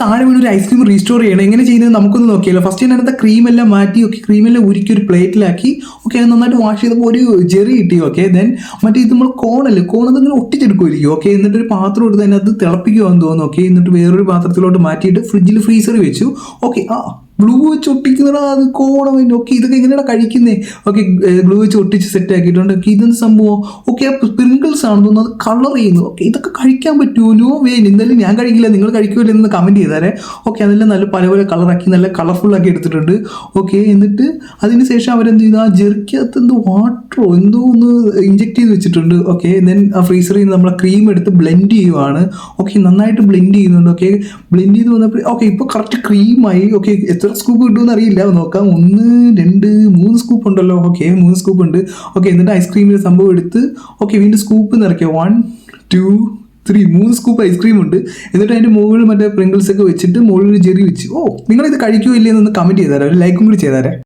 താഴെ വീണ് ഒരു ഐസ്ക്രീം റീസ്റ്റോർ ചെയ്യണം. എങ്ങനെ ചെയ്യുന്നത് നമുക്കൊന്ന് നോക്കിയല്ലോ. ഫസ്റ്റ് ഞാൻ അടുത്ത ക്രീമെല്ലാം മാറ്റി, ഓക്കെ, ക്രീമെല്ലാം ഉരുക്കി ഒരു പ്ലേറ്റിലാക്കി, ഓക്കെ, അത് നന്നായിട്ട് വാഷ് ചെയ്തപ്പോൾ ഒരു ജെറി കിട്ടി. ഓക്കെ, ദെൻ മറ്റേ ഇത് നമ്മൾ കോണല്ലേ, കോണതിങ്ങനെ ഒട്ടിച്ചെടുക്കുമായിരിക്കും. ഓക്കെ, എന്നിട്ട് ഒരു പാത്രം എടുത്ത് അതിനകത്ത് തിളപ്പിക്കുവാന്ന് തോന്നുന്നു. ഓക്കെ, എന്നിട്ട് വേറൊരു പാത്രത്തിലോട്ട് മാറ്റിയിട്ട് ഫ്രീസറിൽ വെച്ചു. ഓക്കെ, ഗ്ലൂ വെച്ച് ഒട്ടിക്കുന്നതാ അത് കോണം. ഓക്കെ, ഇതൊക്കെ എങ്ങനെയാണ് കഴിക്കുന്നത്? ഓക്കെ, ഗ്ലൂ വെച്ച് ഒട്ടിച്ച് സെറ്റ് ആക്കിയിട്ടുണ്ട്. ഓക്കെ, ഇതെന്ത് സംഭവം? ഓക്കെ, സ്പ്രിങ്കിൾസ് ആണെന്ന് തോന്നുന്നു, അത് കളർ ചെയ്യുന്നു. ഓക്കെ, ഇതൊക്കെ കഴിക്കാൻ പറ്റുമോ? No way. എന്തായാലും ഞാൻ കഴിക്കില്ല, നിങ്ങൾ കഴിക്കുമല്ലോ എന്ന് കമൻറ്റ് ചെയ്താലേ. ഓക്കെ, അതെല്ലാം നല്ല പല പല കളറാക്കി നല്ല കളർഫുൾ ആക്കി എടുത്തിട്ടുണ്ട്. ഓക്കെ, എന്നിട്ട് അതിന് ശേഷം അവരെന്ത് ചെയ്തു, ആ ജെറിക്കകത്ത് എന്തോ വാട്ടറോ എന്തോ ഒന്ന് ഇഞ്ചെക്ട് ചെയ്ത് വെച്ചിട്ടുണ്ട്. ഓക്കെ, ദെൻ ആ ഫ്രീസറിൽ നിന്ന് നമ്മൾ ക്രീം എടുത്ത് ബ്ലെൻഡ് ചെയ്യുവാണ്. ഓക്കെ, നന്നായിട്ട് ബ്ലെൻഡ് ചെയ്യുന്നുണ്ട്. ഓക്കെ, ബ്ലെൻഡ് ചെയ്ത് വന്നപ്പോൾ ഓക്കെ, ഇപ്പോൾ കറക്റ്റ് ക്രീമായി. ഓക്കെ, എത്ര സ്കൂപ്പ് കിട്ടുമെന്ന് അറിയില്ല, നോക്കാം. 1 2 3 സ്കൂപ്പ് ഉണ്ടല്ലോ. ഓക്കെ, 3 സ്കൂപ്പ് ഉണ്ട്. ഓക്കെ, എന്നിട്ട് ഐസ്ക്രീമിൻ്റെ സംഭവം എടുത്ത് ഓക്കെ വീണ്ടും സ്കൂപ്പ് നിറയ്ക്കുക. 1 2 3 3 സ്കൂപ്പ് ഐസ്ക്രീം ഉണ്ട്. എന്നിട്ട് അതിൻ്റെ മുകളിൽ മറ്റേ പ്രിങ്കിൾസ് ഒക്കെ വെച്ചിട്ട് മുകളിൽ ജെറി വെച്ച്. നിങ്ങളിത് കഴിക്കുമോ ഇല്ലയെന്നൊന്ന് കമൻറ്റ് ചെയ്താരോ, ഒരു ലൈക്കും കൂടി ചെയ്താരേ.